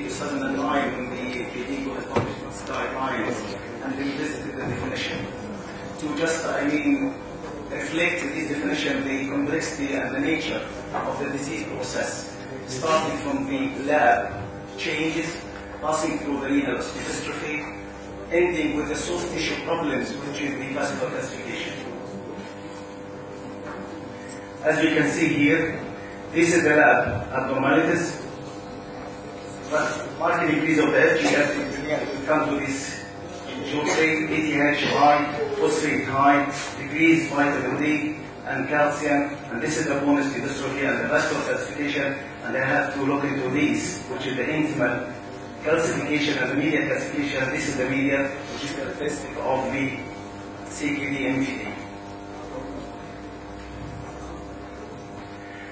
2009 when the MBD had published its guidelines and revisited the definition to just, reflect this definition, the complexity and the nature of the disease process, starting from the lab changes, passing through the renal dystrophy, ending with the soft tissue problems, which is the vascular calcification. As you can see here, this is the lab abnormalities. Marked increase of the FGF, we come to this rate, ATH high, phosphate high, decreased vitamin D and calcium, and this is the bonus dystrophy and the vascular calcification, and I have to look into these, which is the intimal calcification and the medial calcification. This is the medial, which is characteristic of the CKD MBD.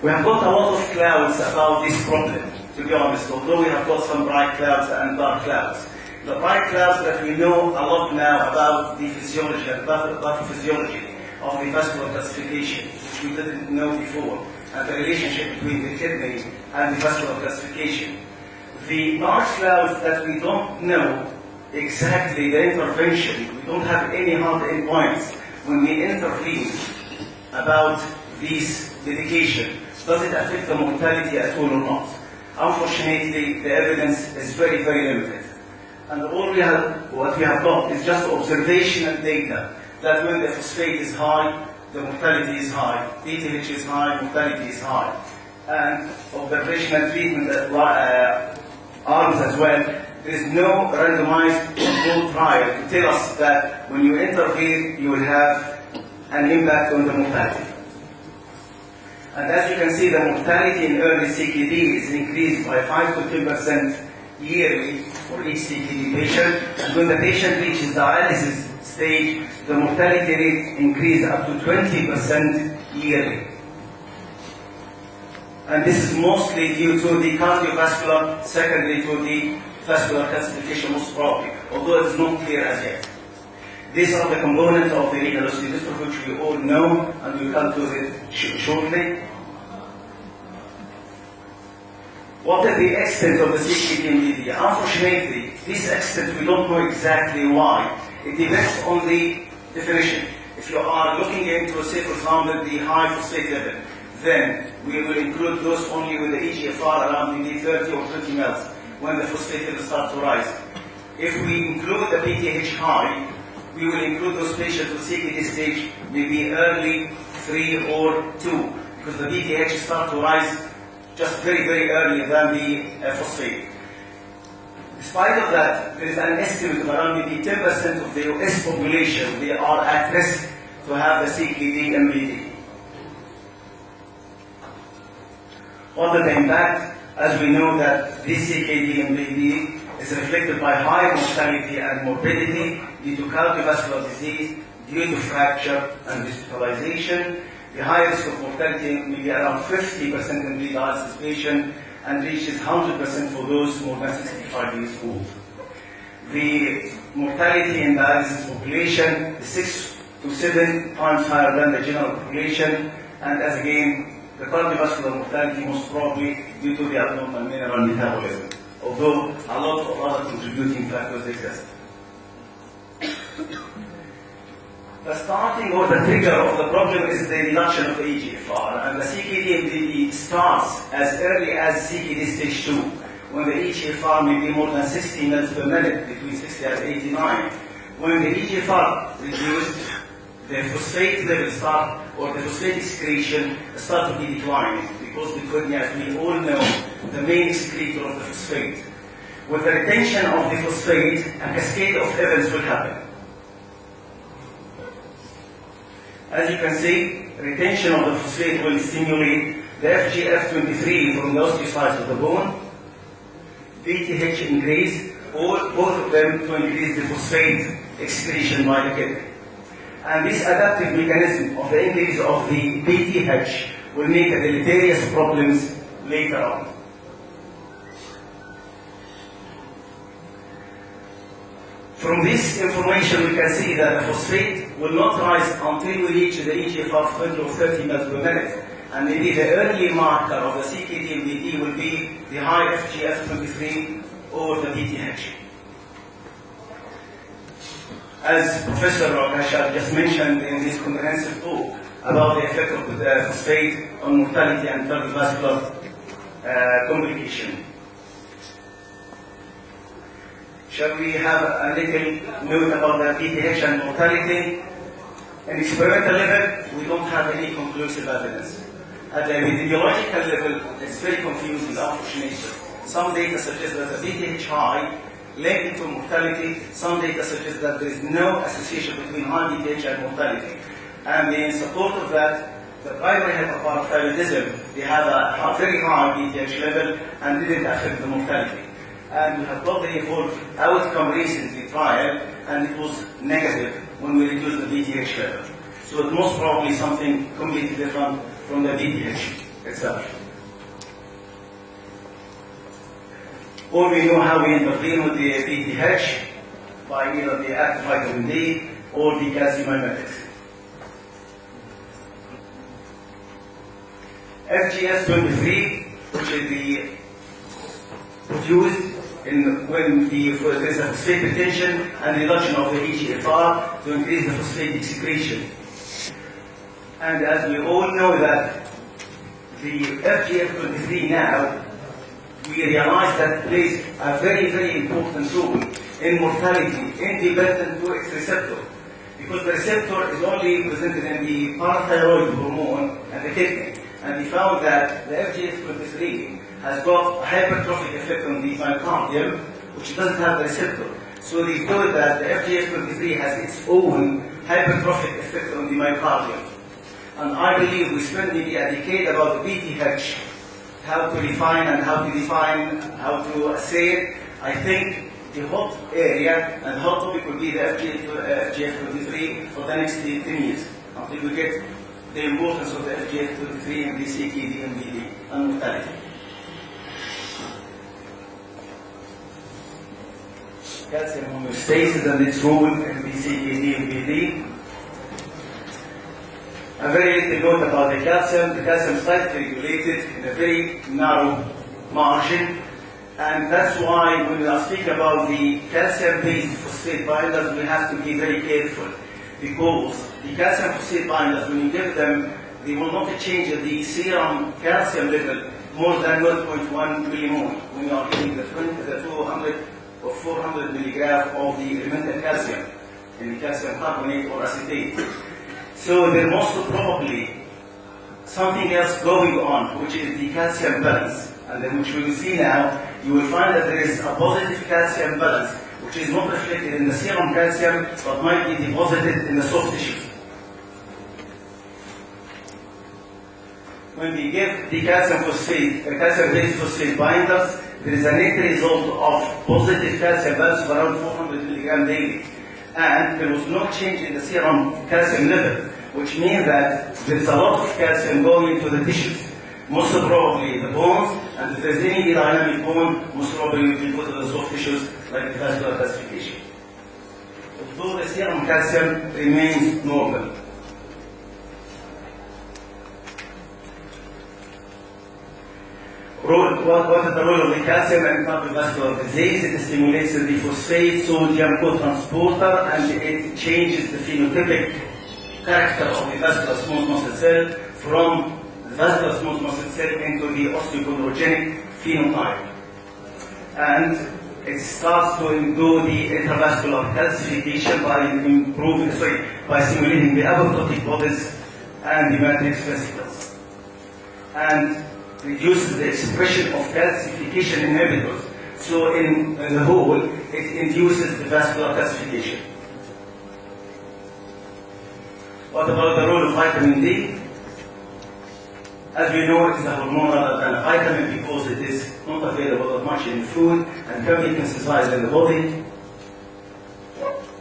We have got a lot of clouds about this problem, to be honest, although we have got some bright clouds and dark clouds. The bright clouds that we know a lot now about the physiology and pathophysiology of the vascular calcification, which we didn't know before, and the relationship between the kidney and the vascular calcification. The dark clouds that we don't know exactly the intervention, we don't have any hard endpoints when we intervene about this medication. Does it affect the mortality at all or not? Unfortunately, the evidence is very, very limited. And all what we have got is just observational data that when the phosphate is high, the mortality is high, PTH is high, mortality is high. And observational treatment arms as well. There is no randomized controlled trial to tell us that when you intervene, you will have an impact on the mortality. And as you can see, the mortality in early CKD is increased by 5 to 10% yearly for each CKD patient. And when the patient reaches dialysis stage, the mortality rate increases up to 20% yearly. And this is mostly due to the cardiovascular, secondary to the vascular calcification most probably, although it is not clear as yet. These are the components of the renal dystrophy which we all know, and we'll come to it shortly. What is the extent of the CKD MBD? Unfortunately, this extent we don't know exactly why. It depends on the definition. If you are looking into, say for example, the high phosphate level, then we will include those only with the EGFR around maybe 30 or 30 mL when the phosphate level starts to rise. If we include the PTH high, we will include those patients with CKD stage maybe early 3 or 2, because the PTH start to rise just very, very early than the phosphate. Despite of that, there is an estimate of around maybe 10% of the US population, they are at risk to have the CKD MBD. What is the impact? As we know that this CKD MBD is reflected by high mortality and morbidity due to cardiovascular disease, due to fracture and hospitalization. The high risk of mortality may be around 50% in the dialysis patient and reaches 100% for those more than 65 years old. The mortality in dialysis population is 6 to 7 times higher than the general population, and as again, the cardiovascular mortality most probably due to the abnormal mineral metabolism, although a lot of other contributing factors exist. The starting or the trigger of the problem is the reduction of the EGFR, and the CKD MBD starts as early as CKD stage 2, when the EGFR may be more than 60 mL per minute, between 60 and 89. When the EGFR reduced, the phosphate level start, or the phosphate excretion start to be declining, because the kidney, as we all know, the main excretor of the phosphate. With the retention of the phosphate, a cascade of events will happen. As you can see, retention of the phosphate will stimulate the FGF23 from the osteocytes of the bone, PTH increase, or both of them to increase the phosphate excretion by the kidney. And this adaptive mechanism of the increase of the PTH will make a deleterious problems later on. From this information, we can see that the phosphate will not rise until we reach the EGFR of 20 or 30 mL per minute. And maybe the early marker of the CKD MBD will be the high FGF23 or the PTH. As Professor Rokashar just mentioned in his comprehensive talk about the effect of the phosphate on mortality and cardiovascular complication. Shall we have a little note about the PTH and mortality? In experimental level, we don't have any conclusive evidence. At the epidemiological level, it's very confusing, unfortunately. Some data suggest that the PTH high linked to mortality. Some data suggest that there is no association between high PTH and mortality. And in support of that, the primary hyperparathyroidism, they have a very high PTH level and didn't affect the mortality. And we have got the evolved outcome recently trial, and it was negative when we reduced the PTH level. So it most probably something completely different from the PTH itself. Or we know how we intervene with the PTH by either the active vitamin D or the calcium mimetics. FGF23, which is the produced when there is a phosphate retention and reduction of the EGFR to increase the phosphate excretion. And as we all know that the FGF23 now, we realize that it plays a very, very important role in mortality independent to its receptor. Because the receptor is only presented in the parathyroid hormone and the kidney. And we found that the FGF23 has got a hypertrophic effect on the myocardium, which doesn't have the receptor. So they thought that the FGF23 has its own hypertrophic effect on the myocardium. And I believe we spent maybe a decade about the PTH, how to define and how to define, how to say it. I think the hot area and hot topic will be the FGF23 for the next 10 years, until we get the importance of the FGF23 and the CKD, MBD, and mortality. Calcium homeostasis and its role in the CKD, MBD. A very little note about the calcium. The calcium is slightly regulated in a very narrow margin, and that's why when we are speaking about the calcium-based phosphate binders, we have to be very careful, because the calcium phosphate binders, when you give them, they will not change the serum calcium level more than 0.1 millimole when you are giving the 200 or 400 milligrams of the elemental calcium in the calcium carbonate or acetate. So there most probably something else going on, which is the calcium balance. And then which we will see now, you will find that there is a positive calcium balance, which is not reflected in the serum calcium, but might be deposited in the soft tissues. When we give the calcium calcium-based phosphate binders, there is a net result of positive calcium balance of around 400 milligrams daily. And there was no change in the serum calcium level, which means that there is a lot of calcium going into the tissues. Most probably the bones, and if there is any dynamic bone, most probably it will go to the soft tissues like the vascular calcification. Although the serum calcium remains normal. What is the role of the calcium in cardiovascular disease? It stimulates the phosphate sodium co-transporter, and it changes the phenotypic character of the vascular smooth muscle cell from the vascular smooth muscle cell into the osteochondrogenic phenotype. And it starts to do the intravascular calcification by stimulating the apoptotic bodies and the matrix vesicles. And reduces the expression of calcification inhibitors. So in the whole, it induces the vascular calcification. What about the role of vitamin D? As we know, it is a hormone rather than a vitamin because it is not available that much in food and can be synthesized in the body.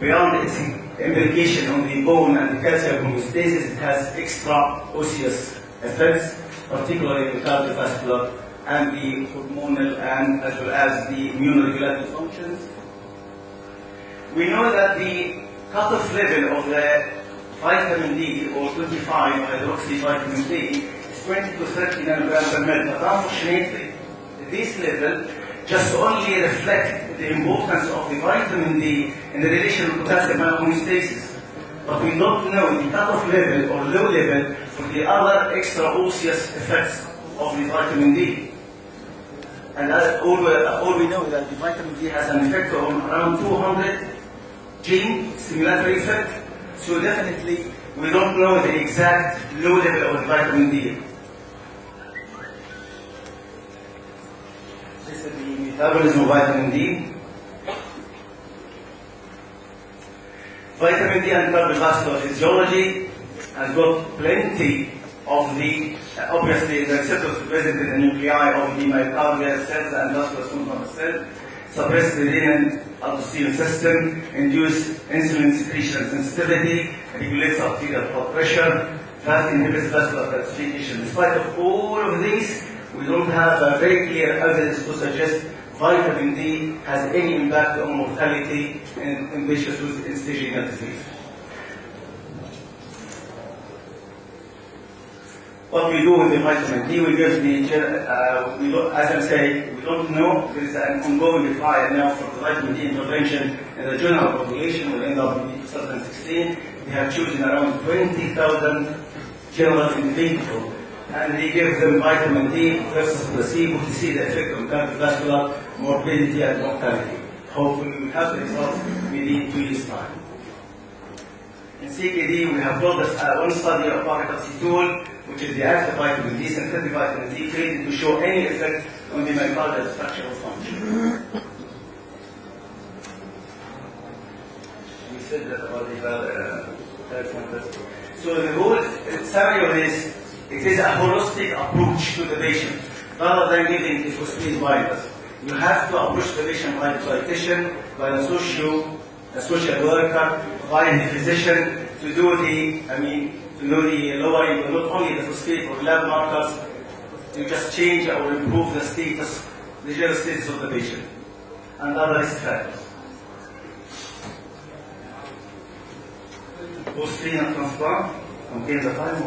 Beyond its implication on the bone and the calcium homeostasis, it has extra osseous effects, particularly the cardiovascular and the hormonal and as well as the immunoregulatory functions. We know that the cutoff level of the vitamin D or 25 hydroxy vitamin D is 20 to 30 nanograms per ml. But unfortunately, this level just only reflect the importance of the vitamin D in the relation to potassium homeostasis. But we don't know the cutoff level or low level for the other extra-osseous effects of the vitamin D. And all we know is that the vitamin D has an effect on around 200 gene stimulatory effect. So definitely we don't know the exact low level of vitamin D. This is the metabolism of vitamin D. Vitamin D and cardiovascular physiology has got plenty of the, obviously, the receptors present in the nuclei of the myocardial cells and vascular smooth cells, suppress the renin aldosterone system, induce insulin secretion sensitivity, regulates arterial blood pressure, that inhibits vascular calcification. Despite of all of these, we don't have a very clear evidence to suggest vitamin D has any impact on mortality in patients with end-stage renal disease. What we do with the vitamin D, we give the, as I'm saying, we don't know. There is an ongoing trial now for the vitamin D intervention in the general population. We'll end up in 2016. We have chosen around 20,000 general individuals, and they give them vitamin D versus placebo to see the effect on cardiovascular morbidity and mortality. Hopefully we will have the results within 2 years' time. In CKD, we have built one study of paratocitol, which is the active vitamin D, synthetic vitamin D, created to show any effect on the myocardial structural function. We said that about the so the whole scenario is, it is a holistic approach to the patient, rather than giving the phosphate virus. You have to approach the patient by the dietitian, by the social worker, by the physician to do the, to do the lowering, not only the phosphate or lab markers, to just change or improve the status, the general status of the patient, and other risk factors. Post-renal transplant, okay, the time.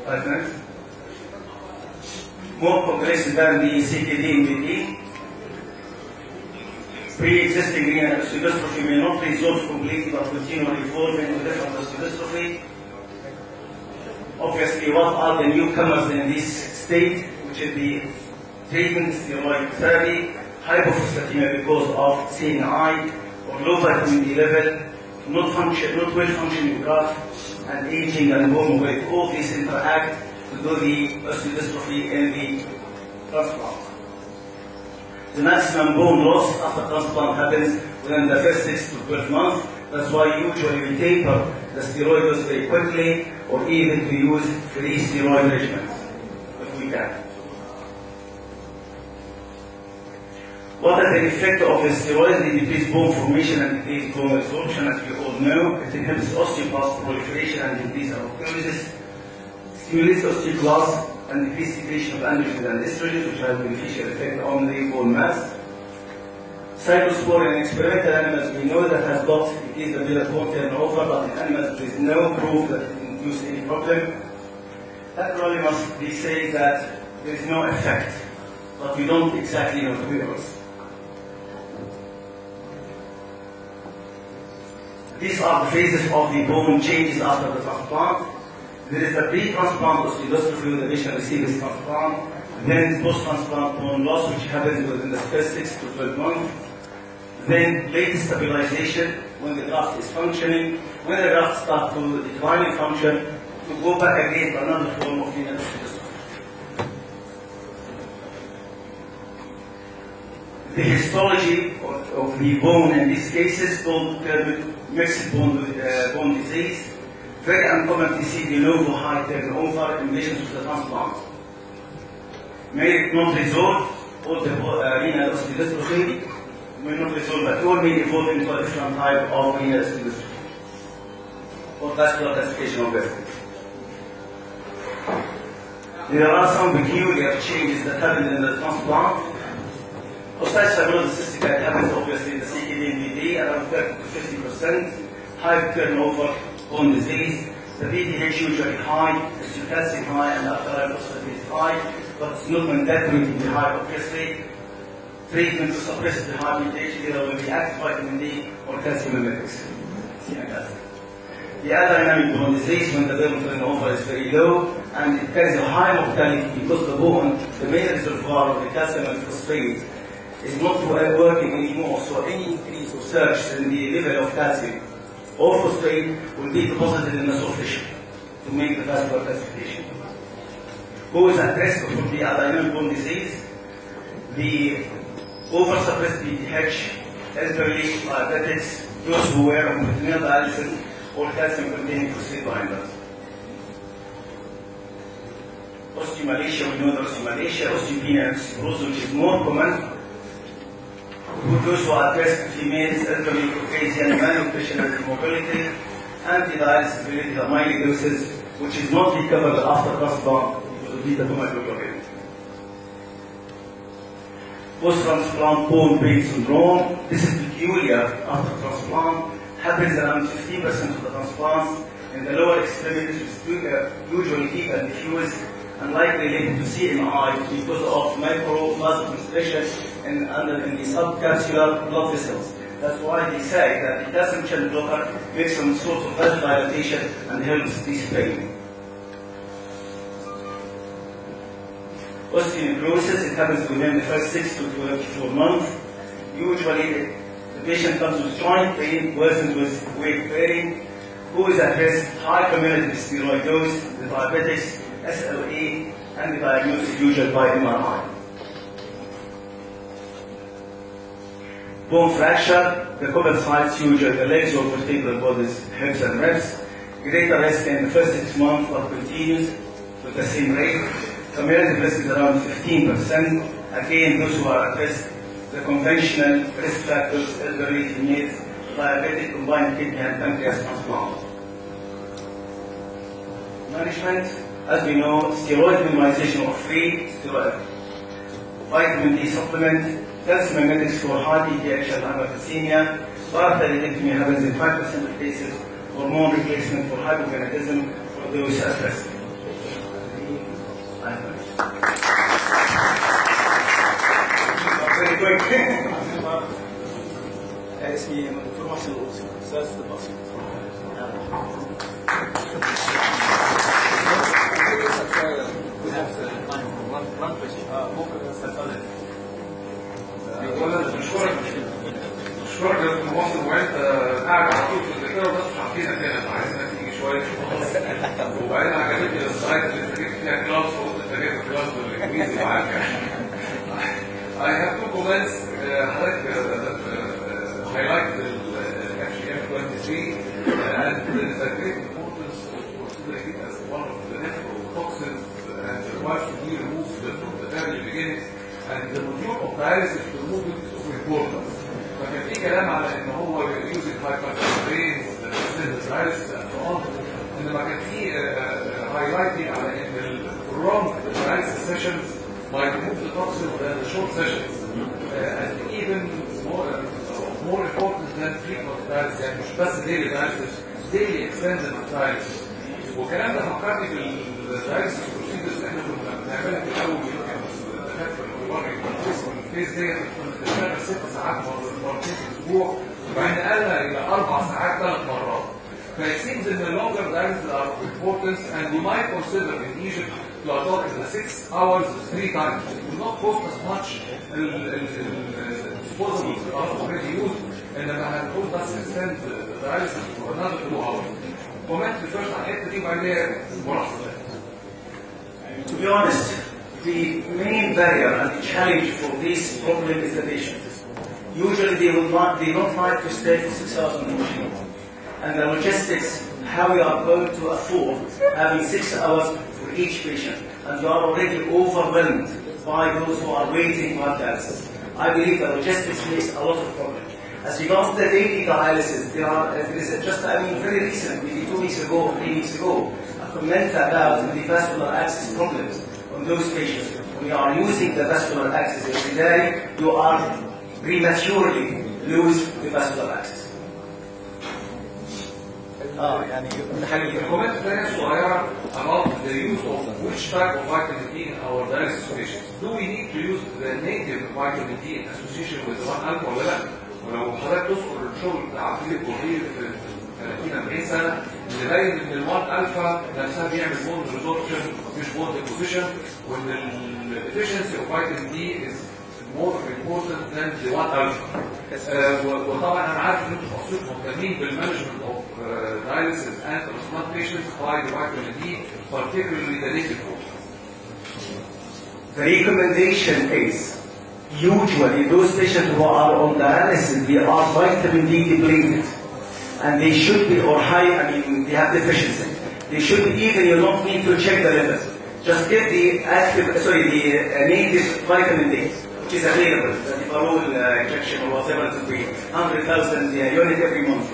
5 minutes. More complex than the CKD MBD. Pre-existing renal dystrophy may not resolve completely but continue evolving to different dystrophy. Obviously, what are the newcomers in this state, which is the treatment, steroid therapy, hypophosphatemia because of CNI, or low vitamin D level, not well-functioning graft, and aging and bone weight. All these interact to do the osteodystrophy in the transplant. The maximum bone loss after transplant happens within the first 6 to 12 months. That's why usually we taper the steroid dose very quickly, or even to use free steroid regimens, if we can. What is the effect of the steroids? They decrease bone formation and decrease bone resorption, as we all know. It inhibits osteoblast proliferation and decrease apoptosis, stimulates osteoclast and decrease secretion of androgens and estrogens, which have a beneficial effect on the bone mass. Cyclosporin in experimental animals, we know that has got increased the blood bone turnover, but in animals there is no proof that it induces any problem. That really must be said that there is no effect, but we don't exactly know the results. These are the phases of the bone changes after the transplant. There is the pre-transplant osteodystrophy when the patient receives transplant, then post-transplant bone loss, which happens within the first 6 to 12 months, then late stabilization when the graft is functioning, when the graft starts to decline in function, to go back again to another form of renal osteodystrophy. The histology of the bone in these cases called mixed bone disease. Very uncommon to see de novo high turnover in patients with the transplant. May not resolve, all the renal osteodystrophy may not resolve at all, may evolve into a different type of renal osteodystrophy, or vascular calcification of vessels. There are some peculiar changes that happen in the transplant. Osteocyte fibrosis cystic that happens obviously in the CKD MBD, around 30 to 50%, high turnover bone disease, the PTH usually high, the calcium high, and arterial phosphatase high. but it's not mandatory to be high. Obviously, treatment to suppress the high mutation either will be active vitamin D or calcium mimetics. The adenine bone disease, when the level turnover is very low, and it carries a high mortality because the bone, the main reservoir of the calcium and phosphate, is not working anymore. So any increase or surge in the level of calcium or phosphate will be deposited in the soft tissue to make the vascular calcification. Who is at risk of the adenine bone disease? The oversuppressed PTH, elderly, diabetics, those who were on peritoneal dialysis, or calcium-containing phosphate binders. Osteomalacia, we know the osteomalacia, osteopenia and osteoporosis, which is more common. Those who are at risk, females, elderly, Caucasian, malnutrition and immobility, anti-dialysis related amyloidosis, which is not recovered after transplant because of beta-hemoglobin. Post-transplant bone pain syndrome, this is peculiar after transplant, happens around 15% of the transplants in the lower extremities, which usually deep and diffuse, and likely related to CMI because of micro vasoconstriction in the subcapsular blood vessels. That's why they say that the calcium channel blocker makes some sort of vasodilatation and helps this pain. Osteonecrosis, it happens within the first 6 to 24 months. Usually, the patient comes with joint pain, worsens with weight bearing. Who is at risk? High cumulative steroid dose, the diabetics, SLE, and the diagnosis usually by MRI. Bone fracture, the common sites usually the legs or vertebral bodies, hips and ribs. Greater risk in the first 6 months but continues with the same rate. Cumulative risk is around 15%. Again, those who are at risk, the conventional risk factors, elderly, females, diabetic, combined kidney and pancreas transplant. Management, as we know, steroid minimization of free steroid, vitamin D supplement, calcium mimetics for high PTH and hypercalcemia, parathyroidectomy happens in 5% of cases, hormone replacement for hypogonadism for those at risk. Very quick. اسمي دكتور محسن القدسي، أستاذ طب أسيوط. أشكرك يا دكتور محسن، وأنت قاعد على طول في الذاكرة بس مش عارفينك هنا، فعايزك تيجي شوية. وبعدين عجبتني السلايد اللي أنت جبت فيها كلاس وقلت أنت جايب كلاس بالإنجليزي معاك. I have two comments. حضرتك highlight the FGF23 and there is a great importance of considering it as one of the nephrotoxins and requires to be removed from the very beginning, and the module of dialysis to remove it is of importance. فكان في كلام على ان هو using hypertension the dialysis and so on، انما كان في highlighting على ان prolonged dialysis sessions might remove the toxin than the short sessions, and even more important than frequent dialysis، يعني مش بس daily dialysis، daily extended dialysis. والكلام ده فكرني بالدايليسيس بروسيدرز اللي احنا كنا بنعملها في الاول، يمكن الدكاتره الفيز ديت كنا بنشتغل 6 ساعات مرتين في الاسبوع، وبعدين قلنا الى 4 ساعات 3 مرات. فit seems in the longer dialysis are of importance, and we might consider in Egypt to adopt the 6 hours 3 times. It will not cost as much disposables that are already used, انما هنقول بس extend the dialysis for another 2 hours. Comment first on الحته دي وبعدين ملاحظه. To be honest, the main barrier and the challenge for this problem is the patient. Usually they don't like to stay for 6 hours on the machine. And the logistics, how we are going to afford having 6 hours for each patient. And you are already overwhelmed by those who are waiting for dialysis. I believe the logistics makes a lot of problem. As regards the daily dialysis, there is just, very recent, maybe 2 weeks ago or 3 weeks ago, a comment about the vascular access problems on those patients. When you are using the vascular access every day, you are prematurely lose the vascular access. يعني حاجه الكومنت الثانيه صغيره about the use of which type of vitamin D in our dialysis patients. Do we need to use the native vitamin D in association with 1 alpha ولا لا؟ ولو حضرتك تذكر الشغل بتاع عبد الكوري في 30 40 سنه اللي باين ان ال 1 الفا نفسها بيعمل بوند ريزوربشن مش بوند ديبوزيشن، وان الافشنسي اوف فيتامين دي از more important than the 1 alpha. وطبعا انا عارف ان انتم في اسيوط مهتمين بالمانجمنت اوف dialysis and transplant patients by the vitamin D, particularly the native form. The recommendation is usually those patients who are on dialysis, they are vitamin D depleted, and they should be, or high, I mean, they have deficiency. They should be, even you don't need to check the levels. Just get the active, the native vitamin D, which is available, the Defarol injection or whatever it will be, 100,000 unit every month.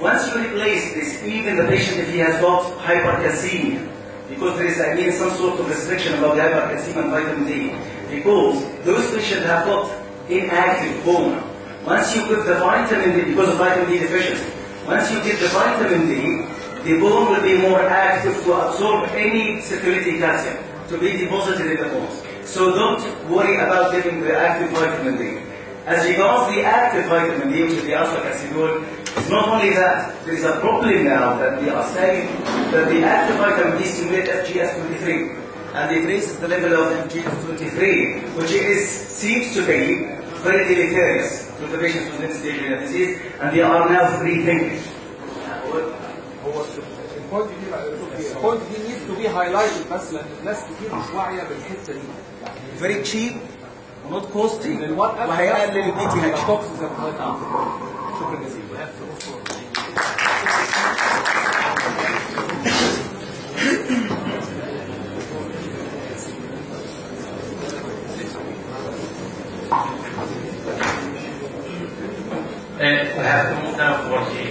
Once you replace this, even the patient, if he has got hypercalcemia, because there is, some sort of restriction about the hypercalcemia and vitamin D, because those patients have got inactive bone. Once you give the vitamin D, because of vitamin D deficiency, once you give the vitamin D, the bone will be more active to absorb any circulating calcium to be deposited in the bones. So don't worry about giving the active vitamin D. As regards the active vitamin D, which is the alpha-calcidol, it's not only that, there is a problem now that they are saying that the active vitamin D stimulates FGF23, and it raises the level of FGF23, which seems to be very deleterious to the patients with end-stage renal disease, and they are now rethinking. البوينت دي needs to be highlighted بس لان الناس كتير مش واعيه بالحته دي. Very cheap ونوت كوستلي وهيقلل البي تي اتش توكس زي ما حضرتك قلت. شكرا جزيلا. We have to move now towards the